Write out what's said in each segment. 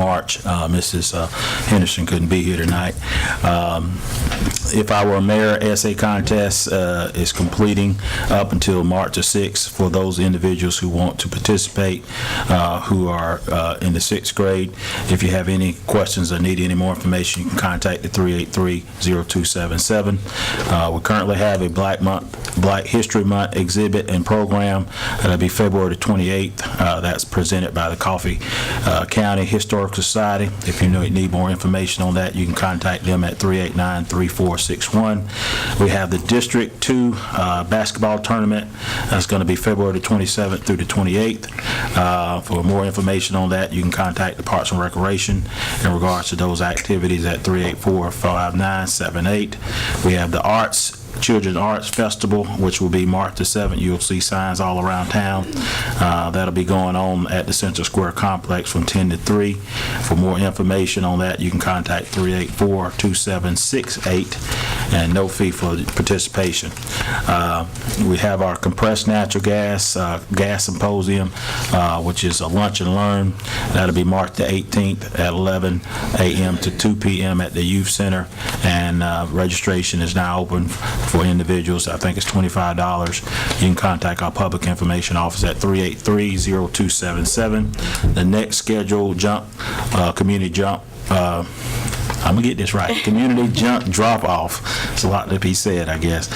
March. Mrs. Henderson couldn't be here tonight. If I Were a Mayor essay contest is completing up until March the 6th for those individuals who want to participate, who are in the 6th grade. If you have any questions or need any more information, you can contact the 383-0277. We currently have a Black History Month exhibit and program. That'll be February the 28th. That's presented by the Coffee County Historical Society. If you need more information on that, you can contact them at 389-3461. We have the District 2 basketball tournament. That's going to be February the 27th through the 28th. For more information on that, you can contact the Parks and Recreation in regards to those activities at 384-5978. We have the Children's Arts Festival, which will be March the 7th. You'll see signs all around town. That'll be going on at the Central Square Complex from 10 to 3. For more information on that, you can contact 384-2768, and no fee for participation. We have our compressed natural gas symposium, which is a lunch and learn. That'll be March the 18th at 11 a.m. to 2 p.m. at the Youth Center, and registration is now open for individuals. I think it's $25. You can contact our public information office at 383-0277. The next scheduled community jump, I'm gonna get this right. Community junk drop-off. It's a lot to be said, I guess.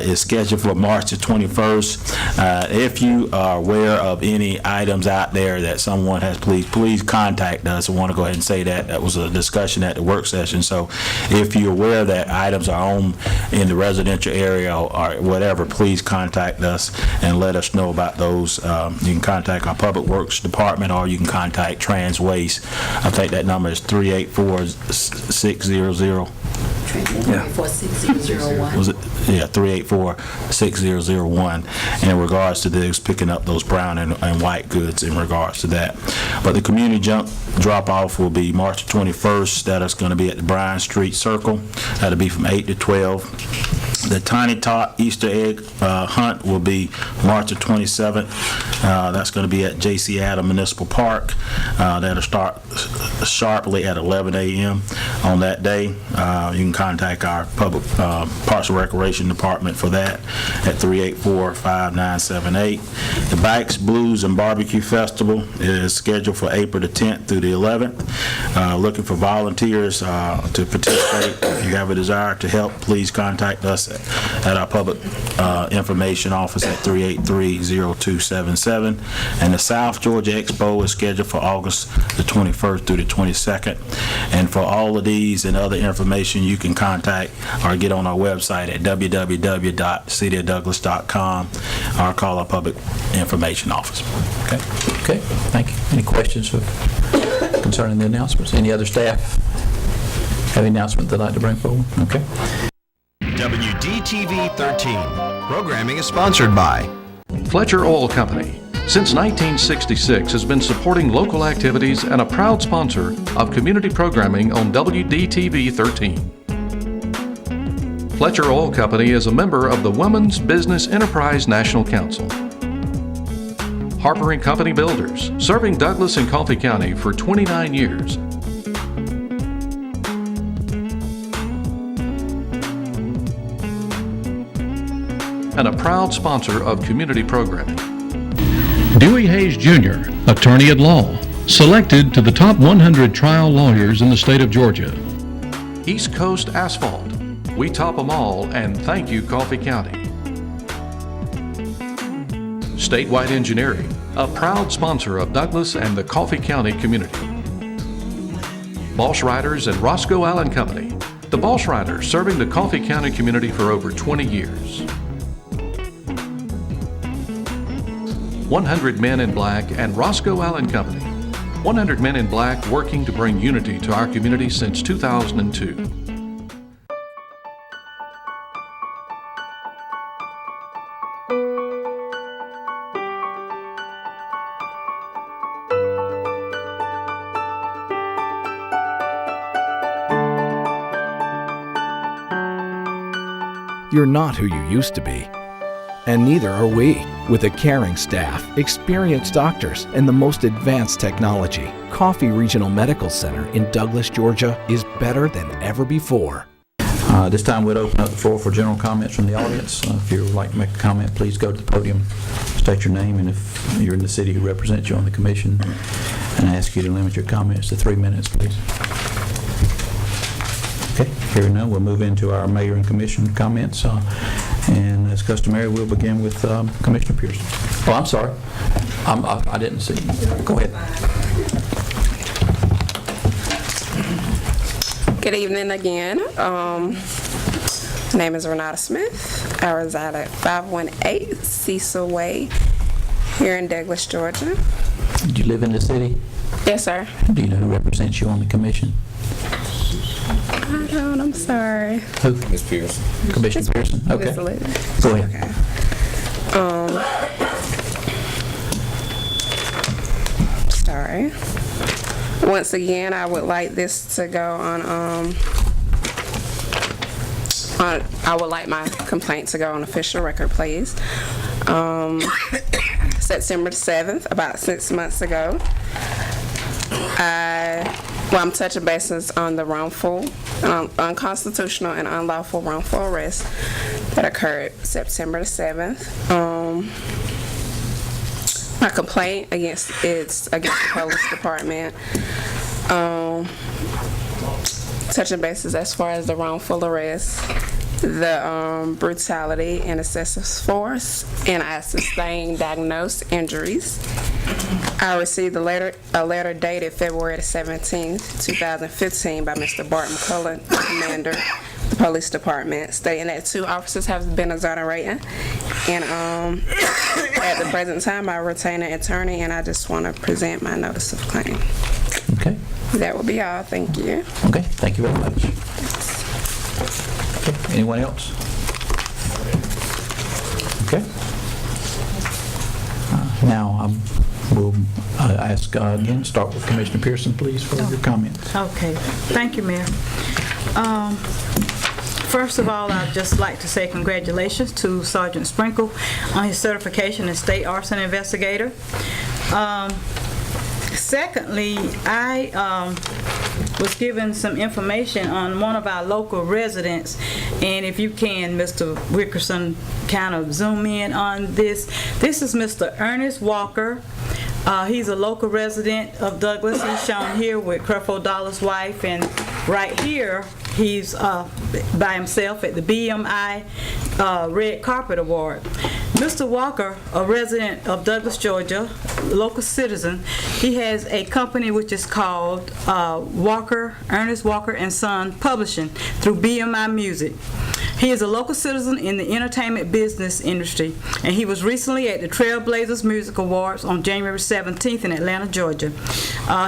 Is scheduled for March the 21st. If you are aware of any items out there that someone has, please contact us. I want to go ahead and say that was a discussion at the work session. So, if you're aware that items are on in the residential area or whatever, please contact us and let us know about those. You can contact our Public Works Department, or you can contact Trans Waste. I think that number is 384-600. Yeah. 384-6001. Was it? Yeah, 384-6001. In regards to this, picking up those brown and white goods in regards to that. But the community junk drop-off will be March 21st. That is going to be at the Bryan Street Circle. That'll be from 8 to 12. The Tiny Tot Easter egg hunt will be March the 27th. That's going to be at J.C. Adams Municipal Park. That'll start sharply at 11 a.m. on that day. You can contact our Public Parks and Recreation Department for that at 384-5978. The Bikes, Blues, and Barbecue Festival is scheduled for April the 10th through the 11th. Looking for volunteers to participate. If you have a desire to help, please contact us at our Public Information Office at 383-0277. And the South Georgia Expo is scheduled for August the 21st through the 22nd. And for all of these and other information, you can contact or get on our website at www.cityofdouglas.com or call our Public Information Office. Okay, thank you. Any questions concerning the announcements? Any other staff have any announcement they'd like to bring forward? Okay. WDTV 13. Programming is sponsored by Fletcher Oil Company. Since 1966 has been supporting local activities and a proud sponsor of community programming on WDTV 13. Fletcher Oil Company is a member of the Women's Business Enterprise National Council. Harper & Company Builders, serving Douglas and Coffee County for 29 years. And a proud sponsor of community programming. Dewey Hayes Jr., attorney at law, selected to the top 100 trial lawyers in the state of Georgia. East Coast Asphalt, we top them all, and thank you, Coffee County. Statewide Engineering, a proud sponsor of Douglas and the Coffee County community. Bosch Riders and Roscoe Allen Company, the Bosch Riders serving the Coffee County community for over 20 years. 100 Men in Black and Roscoe Allen Company. 100 Men in Black working to bring unity to our community since 2002. You're not who you used to be. and neither are we. With a caring staff, experienced doctors, and the most advanced technology, Coffee Regional Medical Center in Douglas, Georgia is better than ever before. This time we'll open up the floor for general comments from the audience. If you would like to make a comment, please go to the podium, state your name, and if you're in the city who represents you on the commission, and I ask you to limit your comments to 3 minutes, please. Okay, hearing none, we'll move into our mayor and commission comments. And as customary, we'll begin with Commissioner Pearson. Oh, I'm sorry. I didn't see you. Go ahead. Good evening again. My name is Renata Smith. I reside at 518 Cecil Way here in Douglas, Georgia. Do you live in the city? Yes, sir. Do you know who represents you on the commission? I don't, I'm sorry. Who? Ms. Pearson. Commissioner Pearson? Okay. Miss Lynn. Go ahead. Okay. Sorry. Once again, I would like this to go on, I would like my complaint to go on official record, please. September the 7th, about 6 months ago, I'm touching bases on the wrongful, unconstitutional and unlawful wrongful arrest that occurred September the 7th. My complaint against the police department. Touching bases as far as the wrongful arrest, the brutality and excessive force, and I sustained diagnosed injuries. I received a letter dated February 17, 2015 by Mr. Bart McCullough, Commander of the Police Department, stating that 2 officers have been exonerated. And at the present time, I retain an attorney, and I just want to present my notice of claim. Okay. That will be all. Thank you. Okay. Thank you very much. Okay. Anyone else? Okay. Now we'll ask again, start with Commissioner Pearson, please, for your comments. Okay. Thank you, Mayor. First of all, I'd just like to say congratulations to Sergeant Sprinkle on his certification as State Arson Investigator. Secondly, I was given some information on one of our local residents, and if you can, Mr. Wickerson, kind of zoom in on this. This is Mr. Ernest Walker. He's a local resident of Douglas. He's shown here with Creflo Dollar's wife, and right here he's by himself at the BMI Red Carpet Award. Mr. Walker, a resident of Douglas, Georgia, local citizen, he has a company which is called Ernest Walker and Son Publishing through BMI Music. He is a local citizen in the entertainment business industry, and he was recently at the Trailblazers Music Awards on January 17th in Atlanta, Georgia.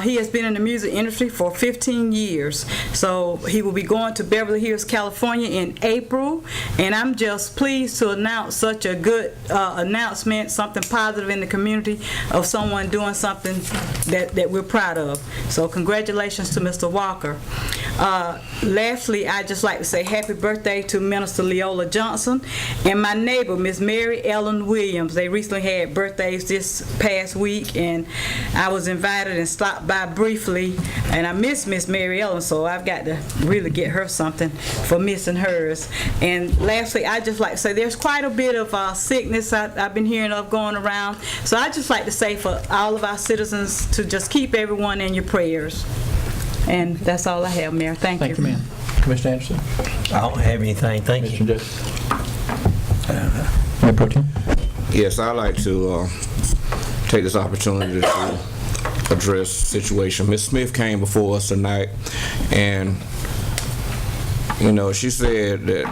He has been in the music industry for 15 years, so he will be going to Beverly Hills, California in April, and I'm just pleased to announce such a good announcement, something positive in the community of someone doing something that we're proud of. So congratulations to Mr. Walker. Lastly, I'd just like to say happy birthday to Minister Leola Johnson and my neighbor, Miss Mary Ellen Williams. They recently had birthdays this past week, and I was invited and stopped by briefly, and I miss Miss Mary Ellen, so I've got to really get her something for missing hers. And lastly, I'd just like to say there's quite a bit of sickness I've been hearing of going around, so I'd just like to say for all of our citizens to just keep everyone in your prayers. And that's all I have, Mayor. Thank you. Thank you, ma'am. Commissioner Anderson? I don't have anything. Thank you. Commissioner Joseph? Mayor Pro Tem? Yes, I'd like to take this opportunity to address the situation. Ms. Smith came before us tonight, and she said that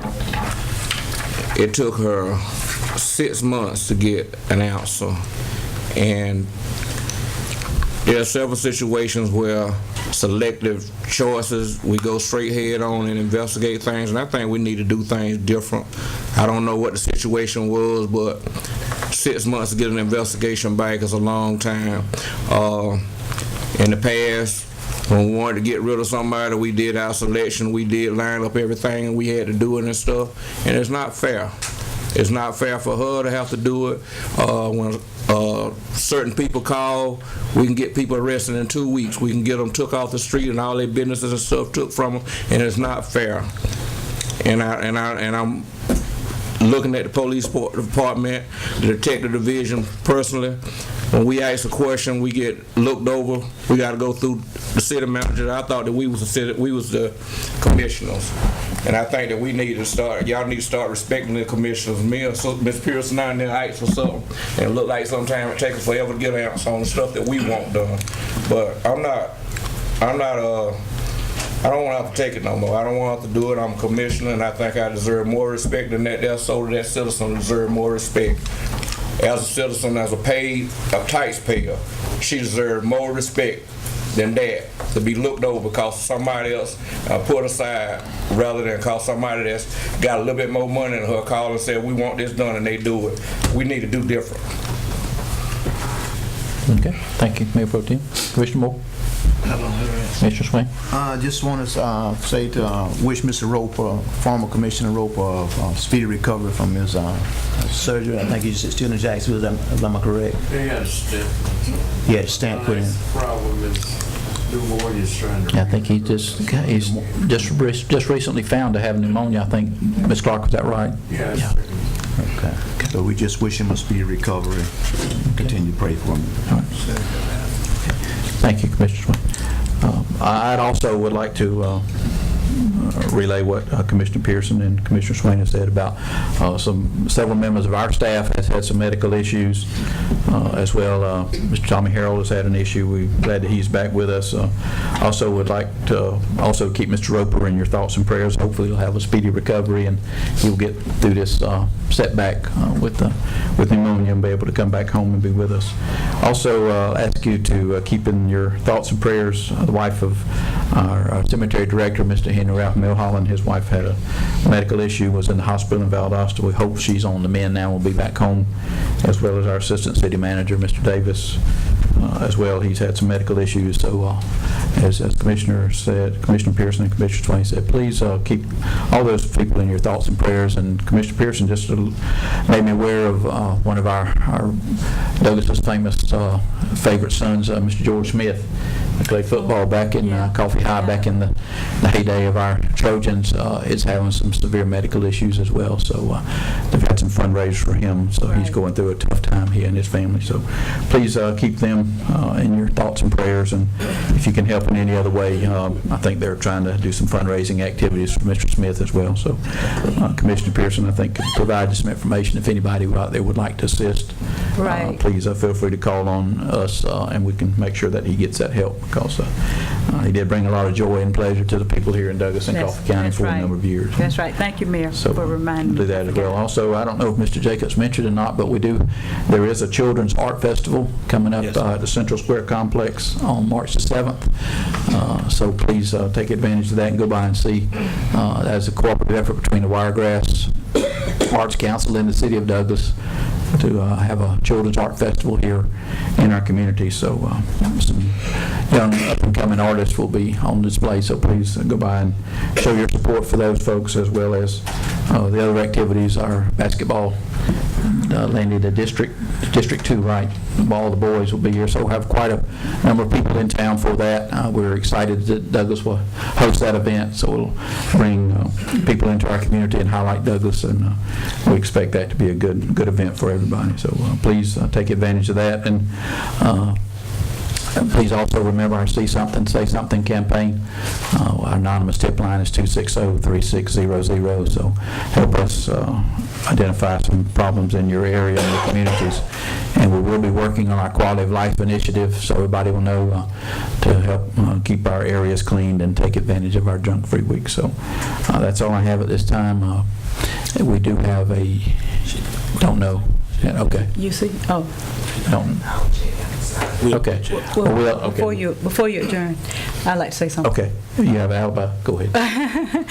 it took her 6 months to get an answer, and there are several situations where selective choices, we go straight head on and investigate things, and I think we need to do things different. I don't know what the situation was, but 6 months to get an investigation back is a long time. In the past, when we wanted to get rid of somebody, we did our selection, we did line up everything, and we had to do it and stuff, and it's not fair. It's not fair for her to have to do it. When certain people call, we can get people arrested in 2 weeks. We can get them took off the street and all their businesses and stuff took from them, and it's not fair. And I'm looking at the police department, the detective division personally. When we ask a question, we get looked over. We got to go through the city manager. I thought that we was the commissioners, and I think that we need to start. Y'all need to start respecting the commissioners. Ms. Pearson down there asked for something, and it look like sometimes it takes us forever to get an answer on the stuff that we want done. But I don't want to have to take it no more. I don't want to have to do it. I'm a commissioner, and I think I deserve more respect than that. So that citizen deserve more respect. As a citizen, as a taxpayer, she deserves more respect than that, to be looked over because somebody else put aside, rather than because somebody that's got a little bit more money than her call and say, we want this done, and they do it. We need to do different. Okay, thank you, Mayor Pro Tem. Commissioner Moore? Mr. Swain? I just want to say to wish Mr. Roper, former Commissioner Roper, speedy recovery from his surgery. I think he's still in Jacksonville, am I correct? He had a stent. He had a stent put in. The problem is pneumonia is trying to... I think he's just recently found to have pneumonia. I think, Ms. Clark, was that right? Yes. Yeah. Okay. So we just wish him a speedy recovery. Continue to pray for him. All right. Thank you, Commissioner Swain. I also would like to relay what Commissioner Pearson and Commissioner Swain have said about several members of our staff has had some medical issues as well. Mr. Tommy Harrell has had an issue. We're glad that he's back with us. Also would like to also keep Mr. Roper in your thoughts and prayers. Hopefully he'll have a speedy recovery and he'll get through this setback with pneumonia and be able to come back home and be with us. Also ask you to keep in your thoughts and prayers the wife of our cemetery director, Mr. Henry Ralph Milholland. His wife had a medical issue, was in the hospital in Valdosta. We hope she's on the mend now, will be back home, as well as our assistant city manager, Mr. Davis, as well. He's had some medical issues, so as Commissioner said, Commissioner Pearson and Commissioner Swain said, please keep all those people in your thoughts and prayers. And Commissioner Pearson just made me aware of one of our Douglas's famous favorite sons, Mr. George Smith, who played football back in Coffee High back in the heyday of our Trojans, is having some severe medical issues as well. So they've had some fundraisers for him. So he's going through a tough time, he and his family. So please keep them in your thoughts and prayers. And if you can help in any other way, I think they're trying to do some fundraising activities for Mr. Smith as well. So Commissioner Pearson, I think, can provide some information if anybody out there would like to assist. Right. Please feel free to call on us, and we can make sure that he gets that help, because he did bring a lot of joy and pleasure to the people here in Douglas and Coffee County for a number of years. That's right. Thank you, Mayor, for reminding me. Do that as well. Also, I don't know if Mr. Jacobs mentioned or not, but there is a Children's Art Festival coming up at the Central Square Complex on March the 7th. So please take advantage of that and go by and see. That's a cooperative effort between the Wiregrass Arts Council and the City of Douglas to have a children's art festival here in our community. So some young up-and-coming artists will be on display, so please go by and show your support for those folks, as well as the other activities. Our basketball landed at District 2, right? All the boys will be here, so we'll have quite a number of people in town for that. We're excited that Douglas will host that event, so we'll bring people into our community and highlight Douglas, and we expect that to be a good event for everybody. So please take advantage of that, and please also remember our See Something, Say Something campaign. Our anonymous tip line is 260-3600, so help us identify some problems in your area and your communities. And we will be working on our quality of life initiative, so everybody will know to help keep our areas cleaned and take advantage of our junk-free week. So that's all I have at this time. We do have a, don't know, okay. You see? Oh. Don't. Okay. Well, before you adjourn, I'd like to say something. Okay, you have an alibi, go ahead.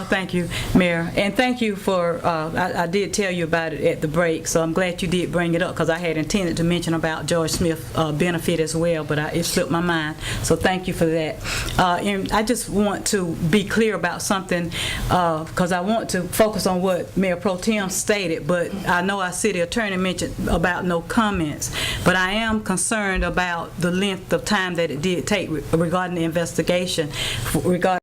Thank you, Mayor, and thank you for, I did tell you about it at the break, so I'm glad you did bring it up, because I had intended to mention about George Smith benefit as well, but it slipped my mind, so thank you for that. And I just want to be clear about something, because I want to focus on what Mayor Pro Tem stated, but I know our city attorney mentioned about no comments, but I am concerned about the length of time that it did take regarding the investigation, regarding